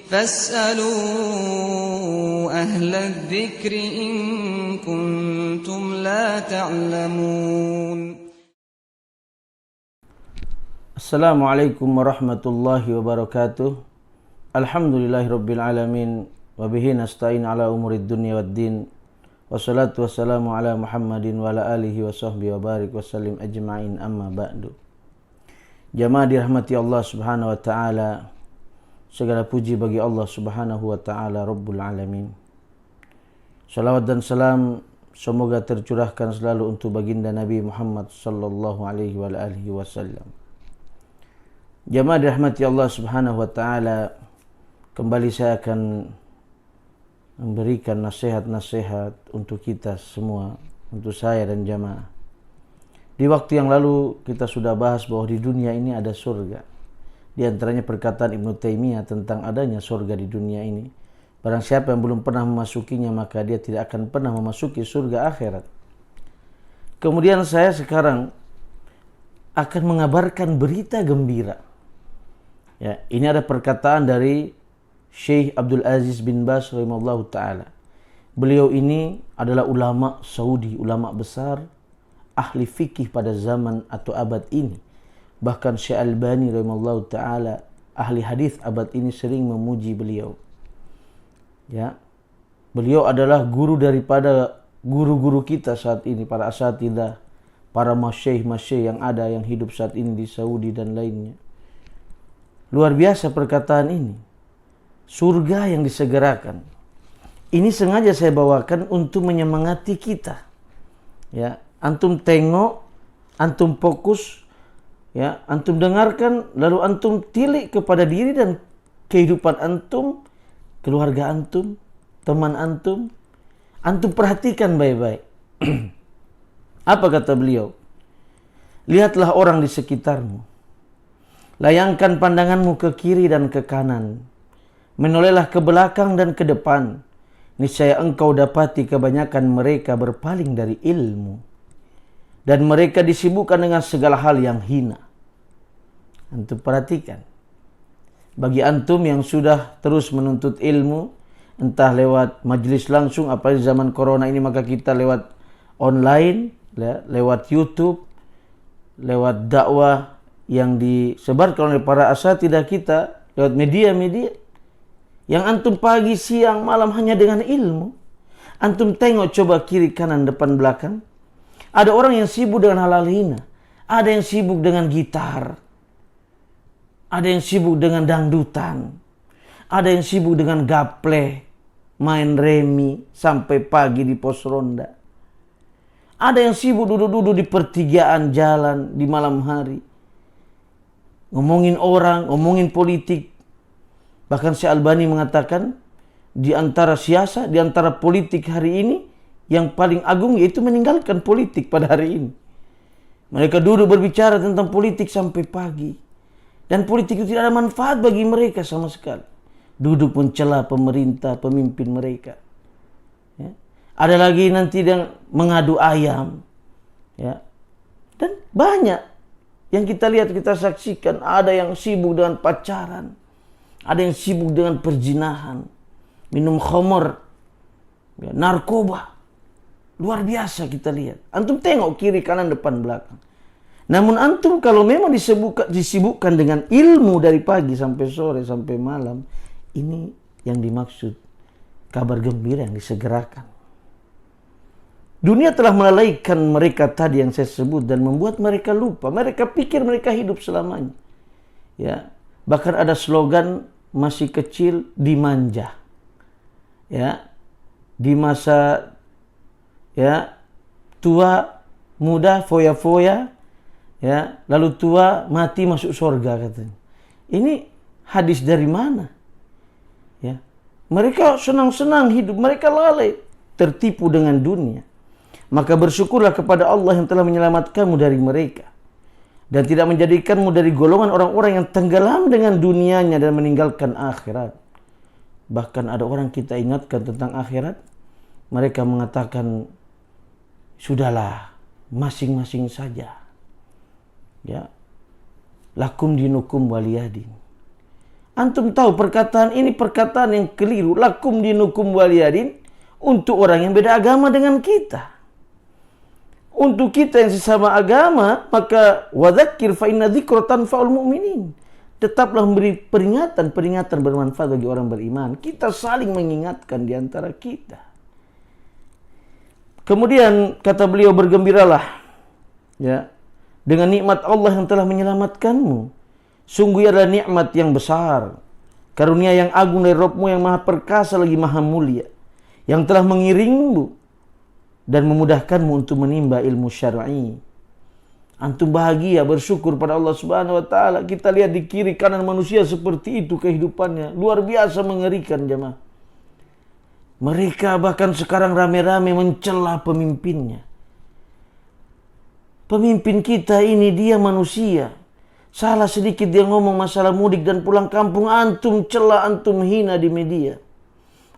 فاسألوا أهل الذكر إن كنتم لا تعلمون. Assalamualaikum warahmatullahi wabarakatuh. Alhamdulillahirabbil alamin wa bihi nasta'in ala umurid dunya waddin. Wassalatu wassalamu ala Muhammadin wa ala alihi wa sahbihi wa barik wa sallim ajma'in, amma ba'du. Jamaah dirahmati Allah Subhanahu wa taala. Segala puji bagi Allah Subhanahu wa taala Rabbul alamin. Salawat dan salam semoga tercurahkan selalu untuk baginda Nabi Muhammad sallallahu alaihi wa alihi wasallam. Jamaah dirahmati Allah Subhanahu wa taala, kembali saya akan memberikan nasihat-nasihat untuk kita semua, untuk saya dan jamaah. Di waktu yang lalu kita sudah bahas bahwa di dunia ini ada surga. Di antaranya perkataan Ibnu Taimiyah tentang adanya surga di dunia ini. Barang siapa yang belum pernah memasukinya, maka dia tidak akan pernah memasuki surga akhirat. Kemudian saya sekarang akan mengabarkan berita gembira. Ya, ini ada perkataan dari Syekh Abdul Aziz bin Baz rahimahullahu taala. Beliau ini adalah ulama Saudi, ulama besar, ahli fikih pada zaman atau abad ini. Bahkan Syekh Albani rahimahullahu taala, ahli hadis abad ini, sering memuji beliau. Ya. Beliau adalah guru daripada guru-guru kita saat ini, para asatidzah, para masyayikh yang ada yang hidup saat ini di Saudi dan lainnya. Luar biasa perkataan ini. Surga yang disegerakan. Ini sengaja saya bawakan untuk menyemangati kita. Ya, antum tengok, antum fokus, ya, antum dengarkan, lalu antum tilik kepada diri dan kehidupan antum, keluarga antum, teman antum. Antum perhatikan baik-baik. Apa kata beliau? Lihatlah orang di sekitarmu. Layangkan pandanganmu ke kiri dan ke kanan. Menolehlah ke belakang dan ke depan. Niscaya engkau dapati kebanyakan mereka berpaling dari ilmu. Dan mereka disibukkan dengan segala hal yang hina. Antum perhatikan. Bagi antum yang sudah terus menuntut ilmu, entah lewat majelis langsung, apalagi zaman corona ini, maka kita lewat online, lewat YouTube, lewat dakwah yang disebarkan oleh para asatidzah kita, lewat media-media. Yang antum pagi, siang, malam hanya dengan ilmu. Antum tengok coba kiri, kanan, depan, belakang. Ada orang yang sibuk dengan hal-hal hina. Ada yang sibuk dengan gitar. Ada yang sibuk dengan dangdutan. Ada yang sibuk dengan gaple, main remi sampai pagi di pos ronda. Ada yang sibuk duduk-duduk di pertigaan jalan di malam hari. Ngomongin orang, ngomongin politik. Bahkan Syekh Albani mengatakan di antara siasa, di antara politik hari ini, yang paling agung yaitu meninggalkan politik pada hari ini. Mereka duduk berbicara tentang politik sampai pagi. Dan politik itu tidak ada manfaat bagi mereka sama sekali. Duduk mencela pemerintah, pemimpin mereka. Ya. Ada lagi nanti yang mengadu ayam. Ya. Dan banyak yang kita lihat, kita saksikan. Ada yang sibuk dengan pacaran. Ada yang sibuk dengan perzinahan. Minum khamar. Ya, narkoba. Luar biasa kita lihat. Antum tengok kiri, kanan, depan, belakang. Namun antum kalau memang disibukkan dengan ilmu dari pagi sampai sore, sampai malam, ini yang dimaksud kabar gembira yang disegerakan. Dunia telah melalaikan mereka tadi yang saya sebut dan membuat mereka lupa. Mereka pikir mereka hidup selamanya. Ya, bahkan ada slogan masih kecil dimanja. Ya, di masa ya tua muda foya-foya, ya, lalu tua mati masuk surga katanya. Ini hadis dari mana? Ya, mereka senang-senang hidup, mereka lalai, tertipu dengan dunia. Maka bersyukurlah kepada Allah yang telah menyelamatkanmu dari mereka dan tidak menjadikanmu dari golongan orang-orang yang tenggelam dengan dunianya dan meninggalkan akhirat. Bahkan ada orang kita ingatkan tentang akhirat, mereka mengatakan, sudahlah, masing-masing saja. Ya. Lakum dinukum waliyadin. Antum tahu perkataan ini perkataan yang keliru. Lakum dinukum waliyadin. Untuk orang yang beda agama dengan kita. Untuk kita yang sesama agama, maka wadzakir fa inna dzikra tanfa'ul mu'minin. Tetaplah memberi peringatan bermanfaat bagi orang beriman. Kita saling mengingatkan di antara kita. Kemudian kata beliau, bergembiralah ya dengan nikmat Allah yang telah menyelamatkanmu. Sungguh adalah nikmat yang besar, karunia yang agung dari Rabbmu yang maha perkasa lagi maha mulia, yang telah mengiringmu dan memudahkanmu untuk menimba ilmu syar'i. Antum bahagia, bersyukur pada Allah Subhanahu wa taala. Kita lihat di kiri kanan manusia seperti itu kehidupannya, luar biasa mengerikan jemaah. Mereka bahkan sekarang rame-rame mencela pemimpinnya. Pemimpin kita ini dia manusia. Salah sedikit dia ngomong masalah mudik dan pulang kampung, antum cela, antum hina di media.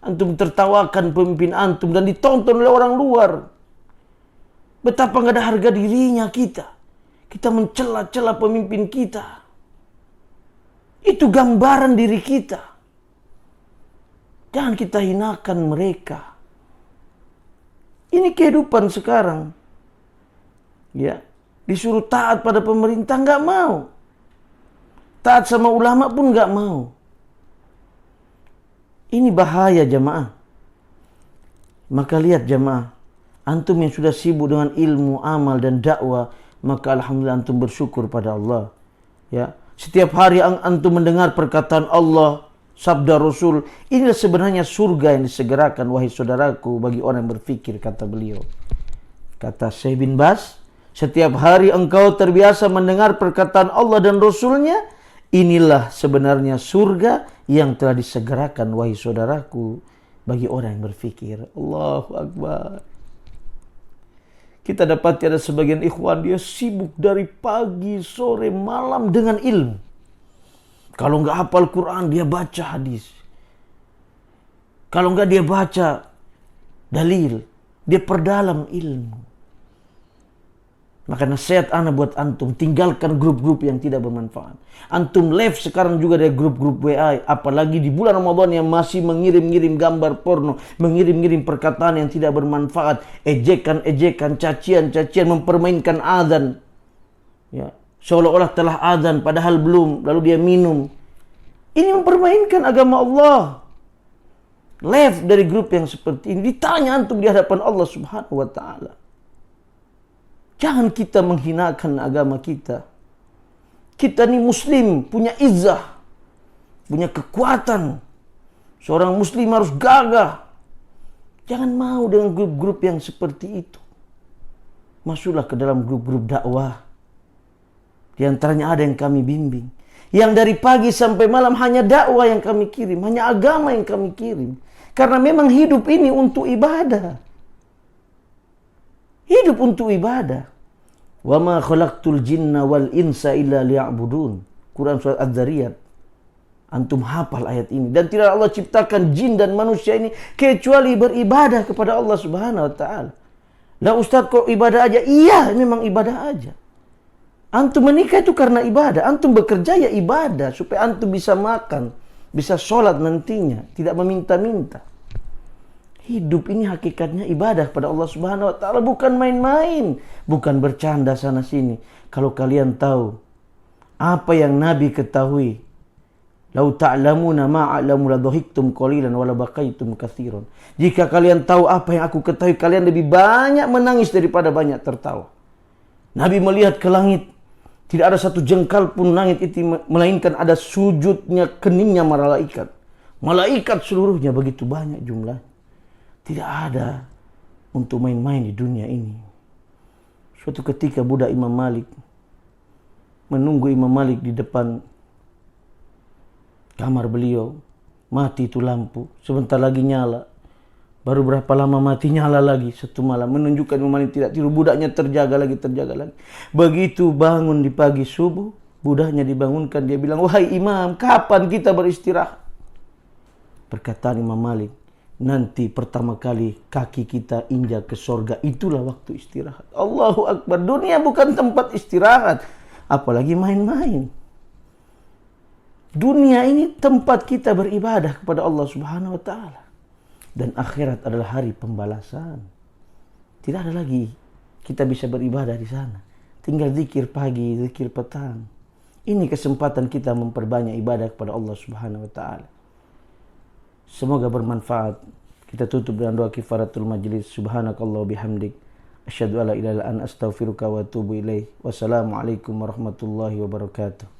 Antum tertawakan pemimpin antum dan ditonton oleh orang luar. Betapa nggak ada harga dirinya kita. Kita mencela-cela pemimpin kita. Itu gambaran diri kita. Jangan kita hinakan mereka. Ini kehidupan sekarang. Ya, disuruh taat pada pemerintah nggak mau. Taat sama ulama pun nggak mau. Ini bahaya jamaah. Maka lihat jamaah, antum yang sudah sibuk dengan ilmu, amal dan dakwah, maka alhamdulillah antum bersyukur pada Allah. Ya, setiap hari antum mendengar perkataan Allah, sabda Rasul, inilah sebenarnya surga yang disegerakan wahai saudaraku bagi orang yang berfikir, kata beliau. Kata Syekh bin Baz, setiap hari engkau terbiasa mendengar perkataan Allah dan Rasulnya, inilah sebenarnya surga yang telah disegerakan wahai saudaraku bagi orang yang berfikir. Allahu Akbar. Kita dapati ada sebagian ikhwan, dia sibuk dari pagi, sore, malam dengan ilmu. Kalau nggak hafal Quran, dia baca hadis. Kalau nggak dia baca dalil, dia perdalam ilmu. Maka nasihat ana buat antum, tinggalkan grup-grup yang tidak bermanfaat. Antum left sekarang juga dari grup-grup WA, apalagi di bulan Ramadan yang masih mengirim-ngirim gambar porno, mengirim-ngirim perkataan yang tidak bermanfaat, ejekan-ejekan, cacian-cacian, mempermainkan azan. Ya, seolah-olah telah azan padahal belum, lalu dia minum. Ini mempermainkan agama Allah. Left dari grup yang seperti ini, ditanya antum di hadapan Allah Subhanahu wa taala. Jangan kita menghinakan agama kita. Kita ni muslim, punya izzah, punya kekuatan. Seorang muslim harus gagah. Jangan mau dengan grup-grup yang seperti itu. Masuklah ke dalam grup-grup dakwah. Di antaranya ada yang kami bimbing. Yang dari pagi sampai malam hanya dakwah yang kami kirim, hanya agama yang kami kirim. Karena memang hidup ini untuk ibadah. Hidup untuk ibadah. Wa ma khalaqtul jinna wal insa illa liya'budun. Quran surat Az-Zariyat. Antum hafal ayat ini. Dan tidak Allah ciptakan jin dan manusia ini kecuali beribadah kepada Allah Subhanahu wa taala. Lah Ustaz kok ibadah aja? Iya, memang ibadah aja. Antum menikah itu karena ibadah. Antum bekerja ya ibadah supaya antum bisa makan, bisa sholat nantinya, tidak meminta-minta. Hidup ini hakikatnya ibadah pada Allah Subhanahu wa taala, bukan main-main, bukan bercanda sana sini. Kalau kalian tahu apa yang Nabi ketahui, lau ta'lamuna ma a'lamu la dhahiktum qalilan wa la baqaitum katsiran. Jika kalian tahu apa yang aku ketahui, kalian lebih banyak menangis daripada banyak tertawa. Nabi melihat ke langit, tidak ada satu jengkal pun langit itu melainkan ada sujudnya, keningnya malaikat. Malaikat seluruhnya begitu banyak jumlah. Tidak ada untuk main-main di dunia ini. Suatu ketika budak Imam Malik menunggu Imam Malik di depan kamar beliau. Mati itu lampu, sebentar lagi nyala. Baru berapa lama mati, nyala lagi satu malam. Menunjukkan Imam Malik tidak tidur, budaknya terjaga lagi. Begitu bangun di pagi subuh, budaknya dibangunkan. Dia bilang, wahai Imam, kapan kita beristirahat? Perkataan Imam Malik, nanti pertama kali kaki kita injak ke sorga, itulah waktu istirahat. Allahu Akbar. Dunia bukan tempat istirahat, apalagi main-main. Dunia ini tempat kita beribadah kepada Allah Subhanahu wa taala. Dan akhirat adalah hari pembalasan. Tidak ada lagi kita bisa beribadah di sana. Tinggal zikir pagi, zikir petang. Ini kesempatan kita memperbanyak ibadah kepada Allah Subhanahu wa taala. Semoga bermanfaat. Kita tutup dengan doa kifaratul majlis. Subhanakallah bihamdik. Asyhadu alla ilaha illa anta astaghfiruka wa atubu ilaik. Wassalamualaikum warahmatullahi wabarakatuh.